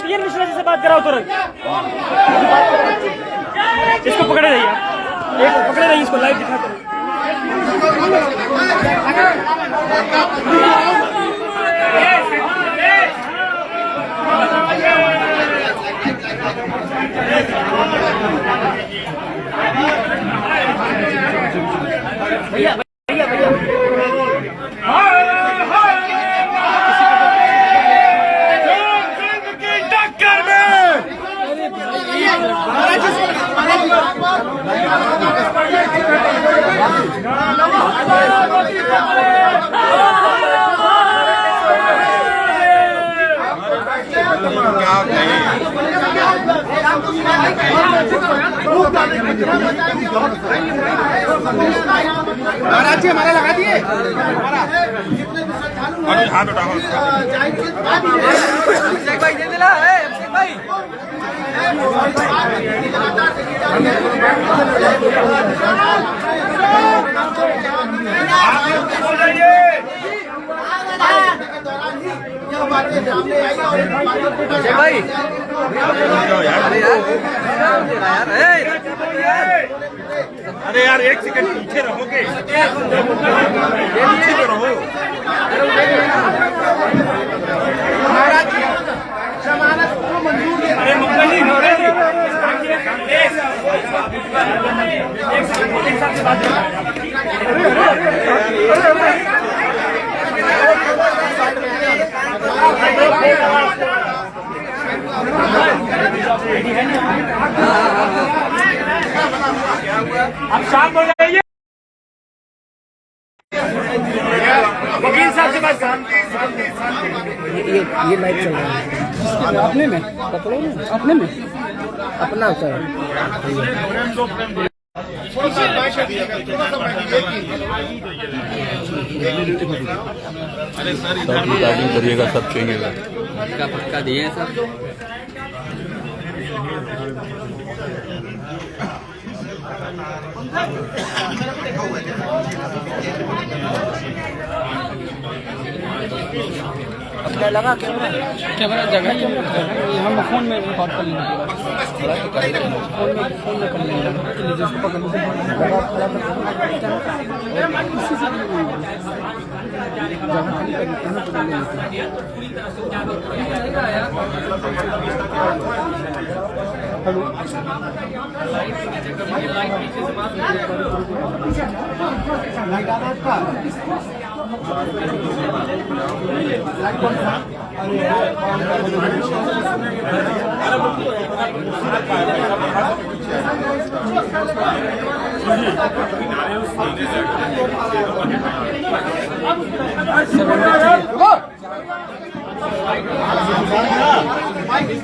PN Mishra ji से बात कराओ तुरंत। इसको पकड़े रहिए, एक पकड़े रहिए, इसको लाइव दिखा करो। भैया भैया भैया महाराज जी हमारा लगा दिए हाथ उठाओ भाई दे दिला है भाई भाई अरे यार एक सेकंड पीछे रहोगे, पीछे तो रहो। अरे मुक्ता जी आप शांत हो जाइए। वकील साहब से बात कर। ये लाइव चल रहा है अपने में, पकड़ो ना अपने में, अपना होता है। अरे सर इधर रिकॉर्डिंग करिएगा, सब चाहिएगा। पक्का दिए हैं सर। अपना लगा कैमरा जगह हम फोन में रिकॉर्ड कर लेंगे, फोन में कर लेंगे जिसको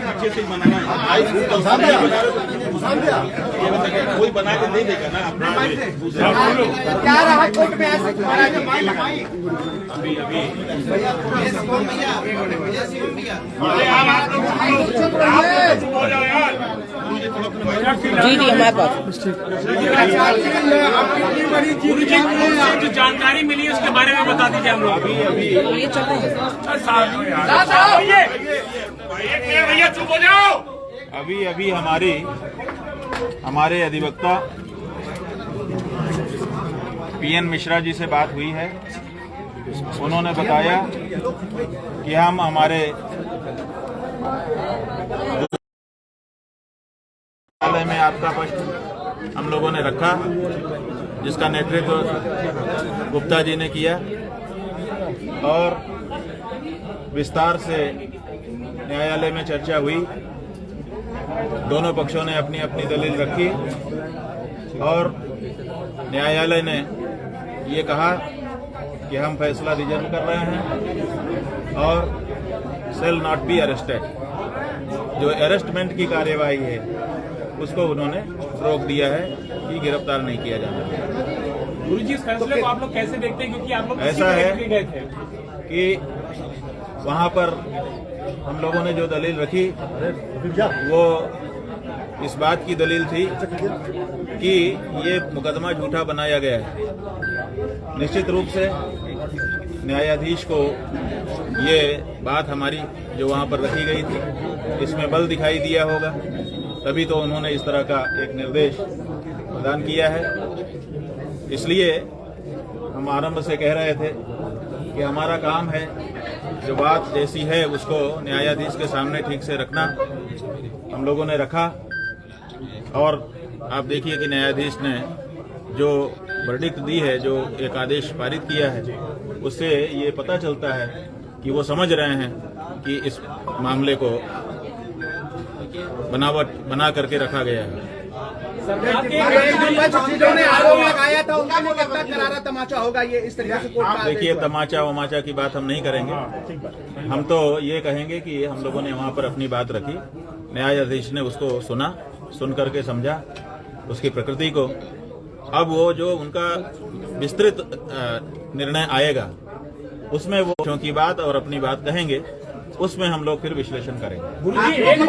अच्छे से बनाना कोई बना के नहीं देगा ना अपना। क्या रहा कोर्ट में ऐसे जी हमारे पास जो जानकारी मिली है उसके बारे में बता दीजिए हम लोग। ये चल रहा है। भैया चुप हो जाओ। अभी हमारे अधिवक्ता पीएन मिश्रा जी से बात हुई है। उन्होंने बताया कि हम हमारे न्यायालय में आपका पक्ष हम लोगों ने रखा, जिसका नेतृत्व गुप्ता जी ने किया और विस्तार से न्यायालय में चर्चा हुई। दोनों पक्षों ने अपनी अपनी दलील रखी और न्यायालय ने ये कहा कि हम फैसला रिजर्व कर रहे हैं और शेल नॉट बी अरेस्टेड, जो अरेस्टमेंट की कार्यवाही है उसको उन्होंने रोक दिया है कि गिरफ्तार नहीं किया जाना। गुरुजी इस फैसले को आप लोग कैसे देखते हैं, क्योंकि आप लोग ऐसा है कि वहां पर हम लोगों ने जो दलील रखी वो इस बात की दलील थी कि ये मुकदमा झूठा बनाया गया है। निश्चित रूप से न्यायाधीश को ये बात हमारी जो वहाँ पर रखी गई थी इसमें बल दिखाई दिया होगा, तभी तो उन्होंने इस तरह का एक निर्देश प्रदान किया है। इसलिए हम आरंभ से कह रहे थे कि हमारा काम है जो बात जैसी है उसको न्यायाधीश के सामने ठीक से रखना। हम लोगों ने रखा और आप देखिए कि न्यायाधीश ने जो वर्डिक्ट दी है, जो एक आदेश पारित किया है, उससे ये पता चलता है कि वो समझ रहे हैं कि इस मामले को बनावट बना करके रखा गया है। जिन्होंने आरोप लगाया था उनके लिए कितना करारा तमाचा होगा ये इस तरीके से कोर्ट का आदेश देखिए, हुआ। तमाचा वमाचा की बात हम नहीं करेंगे। हम तो ये कहेंगे कि हम लोगों ने वहाँ पर अपनी बात रखी, न्यायाधीश ने उसको सुना, सुन करके समझा उसकी प्रकृति को। अब वो जो उनका विस्तृत निर्णय आएगा उसमें वो बच्चों की बात और अपनी बात कहेंगे, उसमें हम लोग फिर विश्लेषण करेंगे। गुरुजी, एक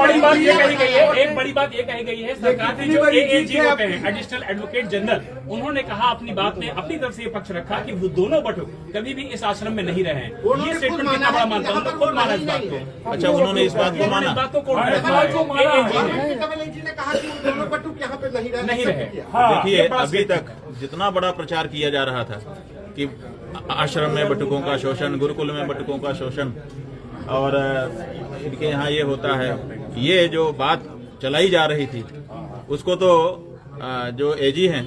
बड़ी बात ये कही गई है सरकार ने जो एएजी होते हैं, एडिशनल एडवोकेट जनरल, उन्होंने कहा अपनी बात में अपनी तरफ से ये पक्ष रखा कि वो दोनों बटुक कभी भी इस आश्रम में नहीं रहे हैं। ये स्टेटमेंट कितना बड़ा मानता है, खुद माना इस बात को। अच्छा, उन्होंने इस बात को माना? इस बात को कोर्ट ने कहा कहा कि दोनों बटुक यहाँ पे नहीं रहे। देखिए, अभी तक जितना बड़ा प्रचार किया जा रहा था कि आश्रम में बटुकों का शोषण, गुरुकुल में बटुकों का शोषण और इनके यहाँ ये होता है, ये जो बात चलाई जा रही थी उसको तो जो एजी हैं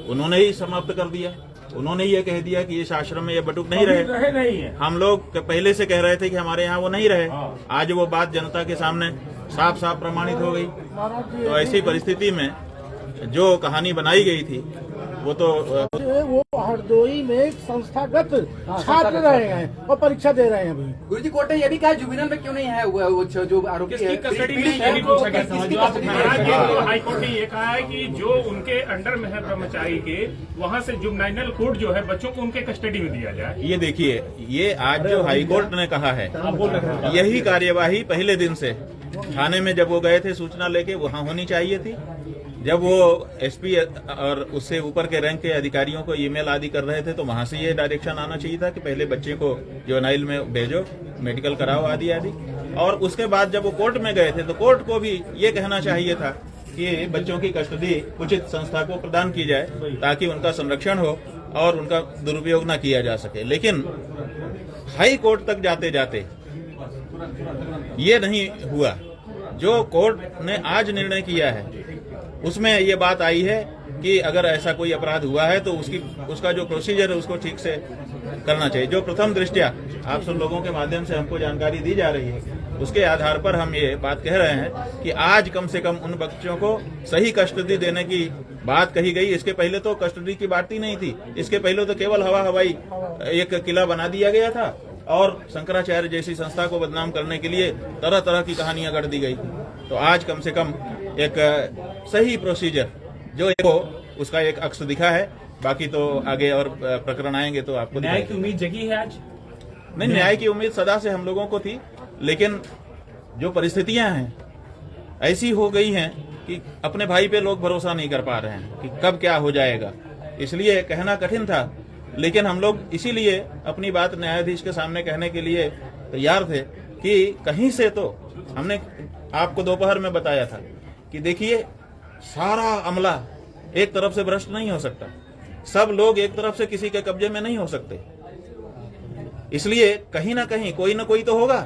उन्होंने ही समाप्त कर दिया। उन्होंने ये कह दिया कि इस आश्रम में ये बटुक नहीं रहे। नहीं है। हम लोग पहले से कह रहे थे कि हमारे यहाँ वो नहीं रहे। आज वो बात जनता के सामने साफ साफ प्रमाणित हो गई। तो ऐसी परिस्थिति में जो कहानी बनाई गई थी वो तो वो हरदोई में संस्थागत छात्र रहे हैं और परीक्षा दे रहे हैं अभी। गुरुजी, कोर्ट ने ये भी कहा जुबिनल में क्यों नहीं है वो जो आरोपी किसकी है कस्टडी में ये भी पूछा गया था। जो आप हाई कोर्ट ने ये कहा है कि जो उनके अंडर में है ब्रह्मचारी के, वहाँ से जुवेनाइल कोर्ट जो है बच्चों को उनके कस्टडी में दिया जाए। ये देखिए, ये आज जो हाई कोर्ट ने कहा है यही कार्यवाही पहले दिन से थाने में जब वो गए थे सूचना लेके वहाँ होनी चाहिए थी। जब वो एसपी और उससे ऊपर के रैंक के अधिकारियों को ईमेल आदि कर रहे थे तो वहां से ये डायरेक्शन आना चाहिए था कि पहले बच्चे को जुवेनाइल में भेजो, मेडिकल कराओ आदि आदि। और उसके बाद जब वो कोर्ट में गए थे तो कोर्ट को भी ये कहना चाहिए था कि बच्चों की कस्टडी उचित संस्था को प्रदान की जाए ताकि उनका संरक्षण हो और उनका दुरुपयोग न किया जा सके। लेकिन हाई कोर्ट तक जाते जाते ये नहीं हुआ। जो कोर्ट ने आज निर्णय किया है उसमें ये बात आई है कि अगर ऐसा कोई अपराध हुआ है तो उसका जो प्रोसीजर है उसको ठीक से करना चाहिए। जो प्रथम दृष्टया आप सब लोगों के माध्यम से हमको जानकारी दी जा रही है उसके आधार पर हम ये बात कह रहे हैं कि आज कम से कम उन बच्चों को सही कस्टडी देने की बात कही गई। इसके पहले तो कस्टडी की बात ही नहीं थी। इसके पहले तो केवल हवाई एक किला बना दिया गया था और शंकराचार्य जैसी संस्था को बदनाम करने के लिए तरह तरह की कहानियां गढ़ दी गई। तो आज कम से कम एक सही प्रोसीजर जो एक उसका एक अक्ष दिखा है। बाकी तो आगे और प्रकरण आएंगे तो आपको न्याय की उम्मीद जगी है आज। नहीं, न्याय की उम्मीद सदा से हम लोगों को थी, लेकिन जो परिस्थितियां हैं ऐसी हो गई हैं कि अपने भाई पे लोग भरोसा नहीं कर पा रहे हैं कि कब क्या हो जाएगा। इसलिए कहना कठिन था, लेकिन हम लोग इसीलिए अपनी बात न्यायाधीश के सामने कहने के लिए तैयार थे कि कहीं से तो हमने आपको दोपहर में बताया था कि देखिए सारा अमला एक तरफ से भ्रष्ट नहीं हो सकता, सब लोग एक तरफ से किसी के कब्जे में नहीं हो सकते। इसलिए कहीं ना कहीं कोई ना कोई तो होगा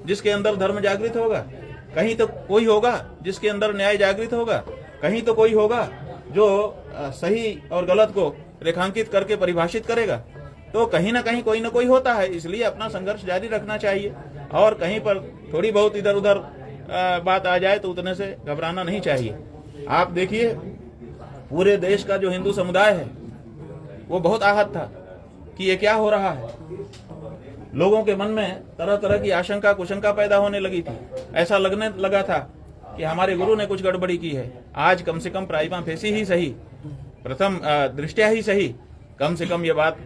जिसके अंदर धर्म जागृत होगा, कहीं तो कोई होगा जिसके अंदर न्याय जागृत होगा, कहीं तो कोई होगा जो सही और गलत को रेखांकित करके परिभाषित करेगा। तो कहीं ना कहीं कोई ना कोई होता है। इसलिए अपना संघर्ष जारी रखना चाहिए और कहीं पर थोड़ी बहुत इधर उधर बात आ जाए तो उतने से घबराना नहीं चाहिए। आप देखिए, पूरे देश का जो हिंदू समुदाय है वो बहुत आहत था कि ये क्या हो रहा है। लोगों के मन में तरह तरह की आशंका कुशंका पैदा होने लगी थी। ऐसा लगने लगा था कि हमारे गुरु ने कुछ गड़बड़ी की है। आज कम से कम प्राइमा फेसी ही सही, प्रथम दृष्टया ही सही, कम से कम ये बात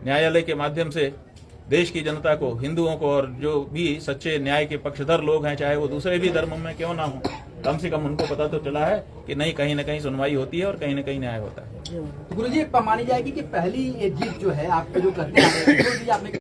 न्यायालय के माध्यम से देश की जनता को, हिंदुओं को और जो भी सच्चे न्याय के पक्षधर लोग हैं, चाहे वो दूसरे भी धर्म में क्यों ना हो, कम से कम उनको पता तो चला है कि नहीं, कहीं ना कहीं सुनवाई होती है और कहीं ना कहीं न्याय होता है। गुरुजी, मानी जाएगी कि पहली ये जीत जो है आपके जो करते हैं, आपने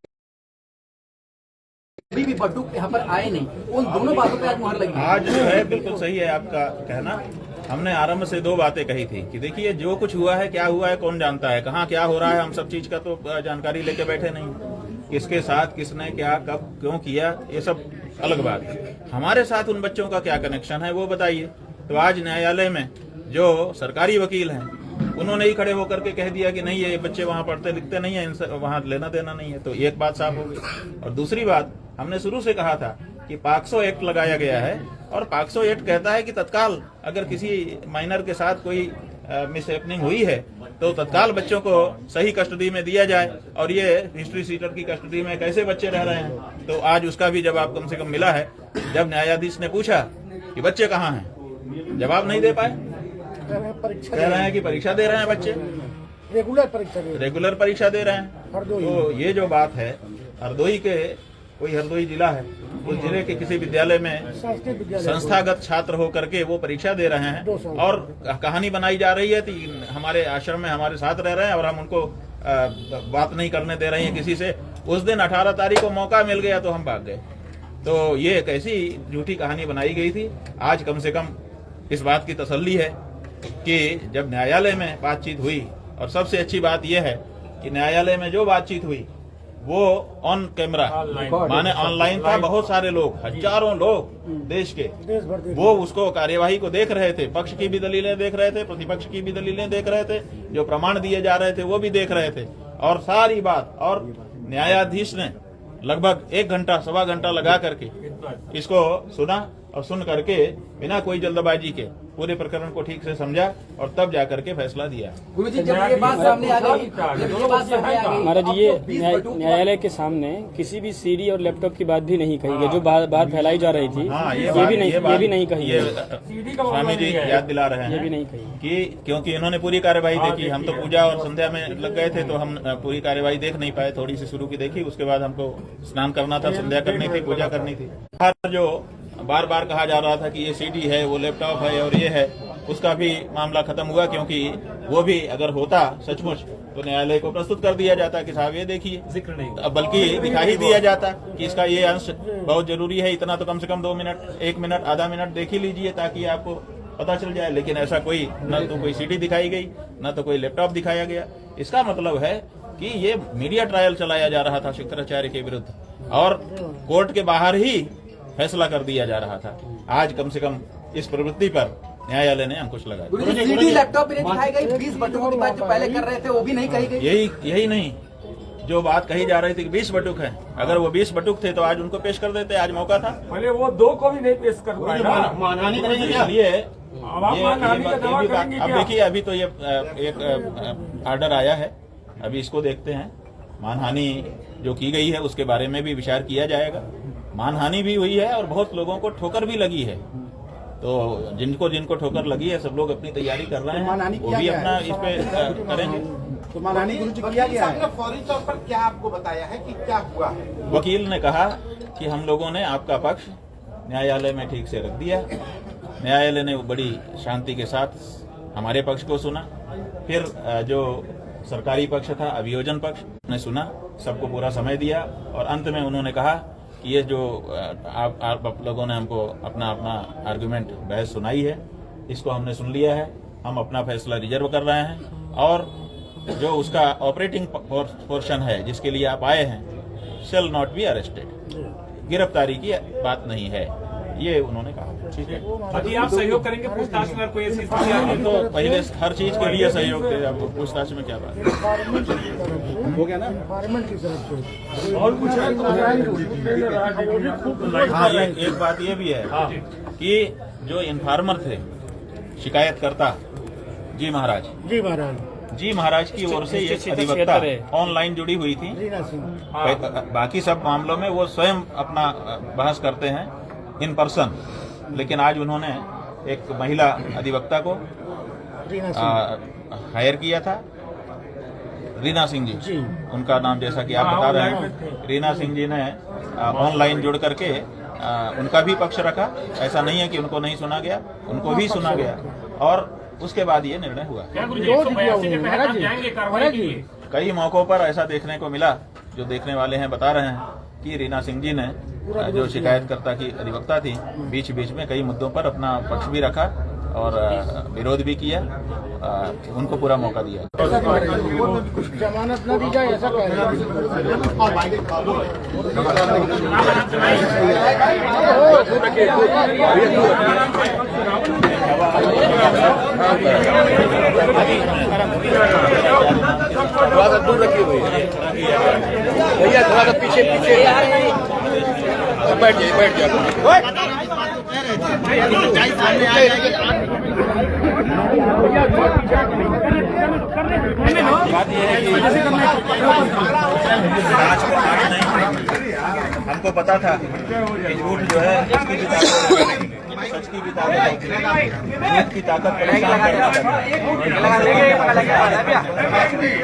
कोई भी बटुक यहाँ पर आए नहीं, उन दोनों बातों पे आज मुहर लगी। आज जो है बिल्कुल सही है आपका कहना। हमने आरंभ से दो बातें कही थी कि देखिए जो कुछ हुआ है, क्या हुआ है कौन जानता है, कहाँ क्या हो रहा है, हम सब चीज का तो जानकारी लेके बैठे नहीं। किसके साथ किसने क्या कब क्यों किया ये सब अलग बात है। हमारे साथ उन बच्चों का क्या कनेक्शन है वो बताइए। तो आज न्यायालय में जो सरकारी वकील हैं उन्होंने ही खड़े होकर के कह दिया कि नहीं ये बच्चे वहां पढ़ते लिखते नहीं है, इनसे वहां लेना देना नहीं है। तो एक बात साफ हो गई। और दूसरी बात, हमने शुरू से कहा था कि पॉक्सो एक्ट लगाया गया है और पॉक्सो एक्ट कहता है कि तत्काल अगर किसी माइनर के साथ कोई मिसहैपनिंग हुई है तो तत्काल बच्चों को सही कस्टडी में दिया जाए। और ये हिस्ट्री सीटर की कस्टडी में कैसे बच्चे रह रहे हैं, तो आज उसका भी जवाब कम से कम मिला है। जब न्यायाधीश ने पूछा कि बच्चे कहाँ हैं, जवाब नहीं दे पाए, परीक्षा कह रहे हैं कि परीक्षा दे रहे हैं बच्चे, रेगुलर परीक्षा दे रहे हैं। रेगुलर परीक्षा दे रहे हैं। हरदोई। तो ये जो बात है, हरदोई के कोई हरदोई जिला है, उस जिले के किसी विद्यालय में संस्कृत विद्यालय संस्थागत छात्र होकर के वो परीक्षा दे रहे हैं 2 साल। और कहानी बनाई जा रही है कि हमारे आश्रम में हमारे साथ रह रहे हैं और हम उनको बात नहीं करने दे रहे हैं किसी से। उस दिन 18 तारीख को मौका मिल गया तो हम भाग गए। तो ये एक ऐसी झूठी कहानी बनाई गई थी। आज कम से कम इस बात की तसल्ली है कि जब न्यायालय में बातचीत हुई, और सबसे अच्छी बात यह है कि न्यायालय में जो बातचीत हुई वो ऑन कैमरा माने ऑनलाइन था। बहुत सारे लोग, हजारों लोग देश के, देश भर देख वो उसको कार्यवाही को देख रहे थे। पक्ष की भी दलीलें देख रहे थे, प्रतिपक्ष की भी दलीलें देख रहे थे, जो प्रमाण दिए जा रहे थे वो भी देख रहे थे। और सारी बात, और न्यायाधीश ने लगभग 1 घंटा सवा घंटा लगा करके इसको सुना और सुन करके बिना कोई जल्दबाजी के पूरे प्रकरण को ठीक से समझा और तब जाकर के फैसला दिया। गुरुजी जब ये बात सामने आ गई, जब ये बात सामने आ गई, महाराज ये अब तो 20 बटुक न्यायालय के सामने किसी भी सीडी और लैपटॉप की बात भी नहीं कही गई, जो बात फैलाई जा रही थी हाँ, ये भी नहीं कही ये गई। स्वामी जी याद दिला रहे ये भी हैं नहीं कही कि क्योंकि इन्होंने पूरी कार्यवाही देखी। हम तो पूजा और संध्या में लग गए थे तो हम पूरी कार्यवाही देख नहीं पाए। थोड़ी सी शुरू की देखी, उसके बाद हमको स्नान करना था, संध्या करनी थी, पूजा करनी थी। जो बार बार कहा जा रहा था कि ये सीडी है, वो लैपटॉप है और ये है, उसका भी मामला खत्म हुआ। क्योंकि वो भी अगर होता सचमुच तो न्यायालय को प्रस्तुत कर दिया जाता कि साहब ये देखिए, जिक्र नहीं, अब बल्कि दिखा ही दिया जाता कि इसका ये अंश बहुत जरूरी है, इतना तो कम से कम 2 मिनट 1 मिनट आधा मिनट देख ही लीजिए ताकि आपको पता चल जाए। लेकिन ऐसा कोई न तो कोई सीडी दिखाई गई, न तो कोई लैपटॉप दिखाया गया। इसका मतलब है कि ये मीडिया ट्रायल चलाया जा रहा था शंकराचार्य के विरुद्ध और कोर्ट के बाहर ही फैसला कर दिया जा रहा था। आज कम से कम इस प्रवृत्ति पर न्यायालय ने अंकुश लगाया। गुरुजी सीडी लैपटॉप भी नहीं दिखाई गई, 20 बटुकों की बात जो पहले कर रहे थे वो भी नहीं कही गई। यही नहीं, जो बात कही जा रही थी कि 20 बटुक है, अगर वो 20 बटुक थे तो आज उनको पेश कर देते, आज मौका था। पहले वो 2 को भी नहीं पेश कर पाए ना। मानहानि करेंगे क्या? इसलिए करेंगे अब देखिए, अभी तो ये एक आर्डर आया है, अभी इसको देखते हैं। मानहानि जो की गई है उसके बारे में भी विचार किया जाएगा। मानहानि भी हुई है और बहुत लोगों को ठोकर भी लगी है। तो जिनको ठोकर लगी है सब लोग अपनी तैयारी कर रहे हैं, वो भी अपना इस पे करेंगे। तो मानहानि गुरुजी किया गया है। फौरी तौर पर क्या आपको बताया है कि क्या हुआ है? वकील ने कहा कि हम लोगों ने आपका पक्ष न्यायालय में ठीक से रख दिया। न्यायालय ने बड़ी शांति के साथ हमारे पक्ष को सुना। फिर जो सरकारी पक्ष था, अभियोजन पक्ष ने सुना, सबको पूरा समय दिया और अंत में उन्होंने कहा कि ये जो आप लोगों ने हमको अपना आर्गुमेंट बहस सुनाई है, इसको हमने सुन लिया है, हम अपना फैसला रिजर्व कर रहे हैं और जो उसका ऑपरेटिंग पोर्शन है जिसके लिए आप आए हैं, शेल नॉट बी अरेस्टेड, गिरफ्तारी की बात नहीं है, ये उन्होंने कहा। ठीक है, बाकी आप सहयोग करेंगे पूछताछ में? कोई ऐसी स्थिति आ हम तो पहले हर चीज के लिए सहयोग थे, अब पूछताछ में क्या बात है? हो गया ना? एनवायरमेंट की तरफ से और कुछ है हाँ, एक बात ये भी है कि जो इन्फॉर्मर थे, शिकायतकर्ता जी महाराज की ओर से ये अधिवक्ता ऑनलाइन जुड़ी हुई थी। रीना सिंह बाकी सब मामलों में वो स्वयं अपना बहस करते हैं इन पर्सन, लेकिन आज उन्होंने एक महिला अधिवक्ता को हायर किया था, रीना सिंह जी, उनका नाम जैसा कि आप बता रहे हैं। रीना सिंह जी ने ऑनलाइन जुड़ करके उनका भी पक्ष रखा। ऐसा नहीं है कि उनको नहीं सुना गया, उनको भी सुना गया और उसके बाद ये निर्णय हुआ। कई मौकों पर ऐसा देखने को मिला, जो देखने वाले हैं बता रहे हैं कि रीना सिंह जी ने जो शिकायतकर्ता की अधिवक्ता थी बीच बीच में कई मुद्दों पर अपना पक्ष भी रखा और विरोध भी किया, उनको पूरा मौका दिया। कुछ जमानत न दी जाए ऐसा कह थोड़ा सा दूर रखिए भैया, थोड़ा सा पीछे बैठ जाइए। बात यह है कि हमको पता था कि झूठ जो है इसकी भी ताकत, सच की भी ताकत, झूठ की ताकत परेशान करना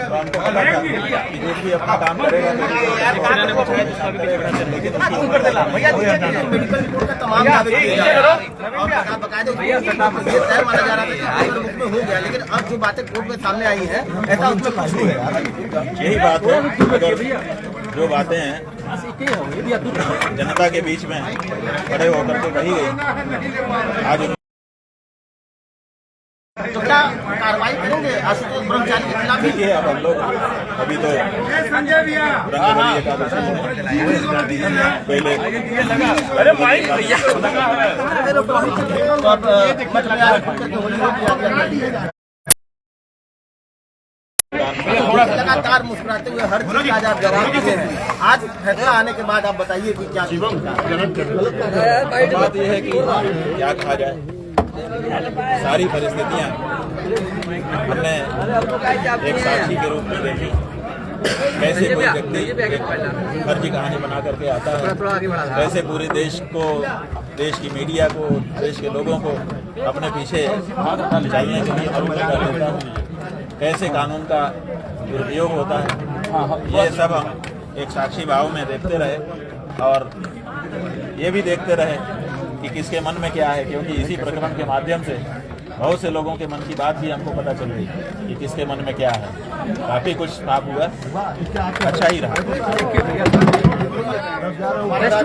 तो हमको पता था कि झूठ भी अपना काम करेगा, लेकिन मेडिकल रिपोर्ट का तमाम दावे किए जा रहे हैं और बाकायदा ये तय माना जा रहा था कि उसमें हो गया, लेकिन अब जो बातें कोर्ट में सामने आई है ऐसा उसमें कुछ नहीं है। यही बात है, अगर जो बातें हैं जनता के बीच में खड़े होकर के कही गई, आज तो क्या कार्रवाई करेंगे आशुतोष ब्रह्मचारी के खिलाफ? देखिए अब हम लोग अभी तो रंगभरी एकादशी पहले लगातार मुस्कुराते हुए हर चीज आज आप जवाब दिए हैं। आज फैसला आने के बाद आप बताइए कि क्या बात यह है कि क्या कहा जाए, सारी परिस्थितियां हमने एक साक्षी के रूप में देखी, कैसे कोई व्यक्ति एक फर्जी कहानी बना करके आता है, कैसे पूरे देश को, देश की मीडिया को, देश के लोगों को अपने पीछे चलने के लिए मजबूर कर देता है, कैसे कानून का दुरुपयोग होता है। ये सब हम एक साक्षी भाव में देखते रहे और ये भी देखते रहे कि किसके मन में क्या है, क्योंकि इसी प्रकरण के माध्यम से बहुत से लोगों के मन की बात भी हमको पता चल रही कि किसके मन में क्या है। काफी कुछ साफ हुआ, अच्छा ही रहा। ऐसा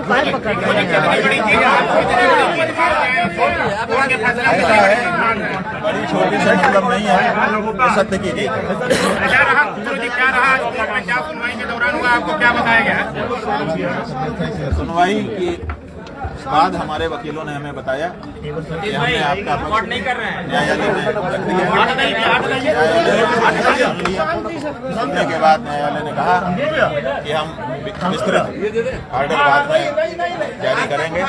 है, बड़ी छोटी से मतलब नहीं है, सत्य की जीत। क्या सुनवाई के दौरान हुआ, आपको क्या बताया गया? सुनवाई की बाद हमारे वकीलों ने हमें बताया कि हमने आपका पक्ष न्यायालय में रख दिया। सुनने के बाद न्यायालय ने कहा कि हम विस्तृत ऑर्डर बाद में जारी करेंगे।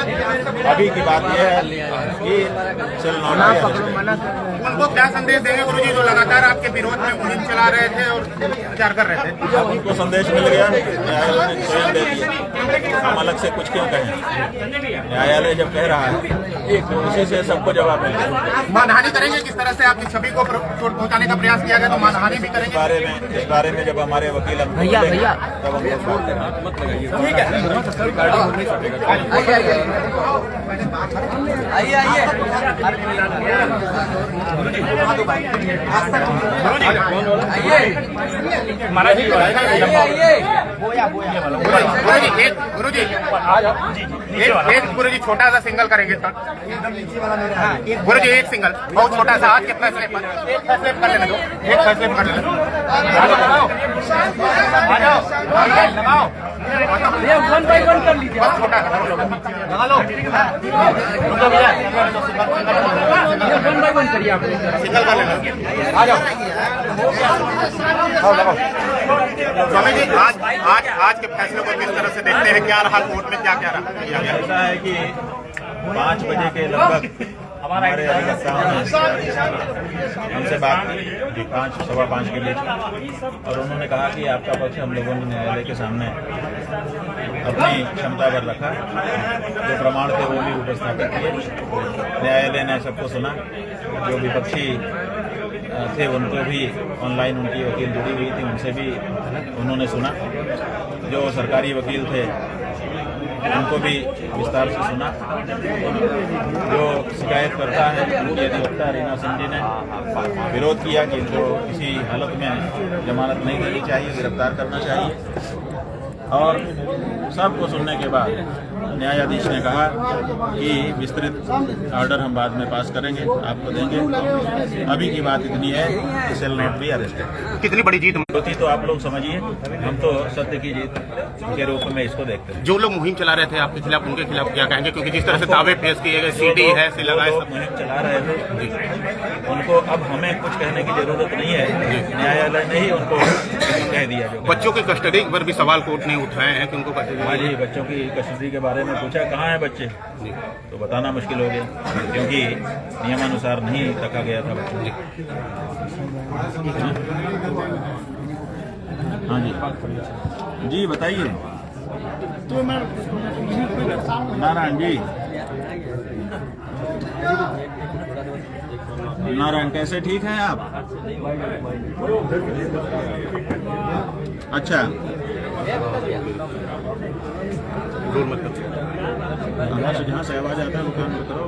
अभी की बात यह है कि चल उनको क्या संदेश देंगे गुरुजी, जो लगातार आपके विरोध में मुहिम चला रहे थे और प्रचार कर रहे थे? उनको संदेश मिल गया, न्यायालय ने स्वयं दे दिया, हम अलग से कुछ क्यों कहें। न्यायालय जब कह रहा है तो उसी से सबको जवाब मिलेगा। मानहानि करेंगे? किस तरह से आपकी छवि को चोट पहुंचाने का प्रयास किया गया, तो मानहानि भी करेंगे? इस बारे में जब हमारे वकील तब हम लोग बात करेंगे। ठीक है, गुरुजी छोटा सा सिंगल करेंगे गुरुजी, एक सिंगल बहुत छोटा सा, आज के फैसले पर एक फैसले कर लेने दो, एक फैसले कर लेने दो। लगाओ वन बाई वन कर लीजिए, छोटा लगा लो, वन बाई वन करिए, आप सिंगल कर लेना, आ जाओ। स्वामी जी, आज के फैसले को किस तरह से देखते हैं? क्या रहा कोर्ट में, क्या क्या रहा? ऐसा है कि 5 बजे के लगभग हमारे अधिवक्ताओं ने हमसे बात की 5 सवा 5 के बीच, और उन्होंने कहा कि आपका पक्ष हम लोगों ने न्यायालय के सामने अपनी क्षमता पर रखा, जो प्रमाण थे वो भी उपस्थापित किए। न्यायालय ने सबको सुना, जो विपक्षी थे उनको भी, ऑनलाइन उनकी वकील जुड़ी हुई थी, उनसे भी उन्होंने सुना। जो सरकारी वकील थे उनको भी विस्तार से सुना। जो शिकायत करता है उनकी अधिवक्ता रीना सिंह जी ने विरोध किया कि इनको किसी हालत में जमानत नहीं देनी चाहिए, गिरफ्तार करना चाहिए। और सबको सुनने के बाद न्यायाधीश ने कहा कि विस्तृत ऑर्डर हम बाद में पास करेंगे, आपको देंगे। अभी की बात इतनी है कि सेल नॉट बी अरेस्टेड। कितनी बड़ी जीत होती तो आप लोग समझिए, हम तो सत्य की जीत के रूप में इसको देखते हैं। जो लोग मुहिम चला रहे थे आपके खिलाफ, उनके खिलाफ क्या कहेंगे? क्योंकि जिस तरह से दावे पेश किए गए, सीडी है, मुहिम चला रहे थे, उनको अब हमें कुछ कहने की जरूरत नहीं है, न्यायालय ने ही उनको कह दिया। जो बच्चों की कस्टडी पर भी सवाल कोर्ट ने उठाए हैं कि उनको हाँ जी, बच्चों की कस्टडी के बारे में पूछा, कहाँ हैं बच्चे, तो बताना मुश्किल हो गया क्योंकि नियमानुसार नहीं रखा गया था बच्चों। हाँ जी जी बताइए नारायण जी। नारायण कैसे, ठीक हैं आप? अच्छा, जहाँ से आवाज आता है वो काम करो।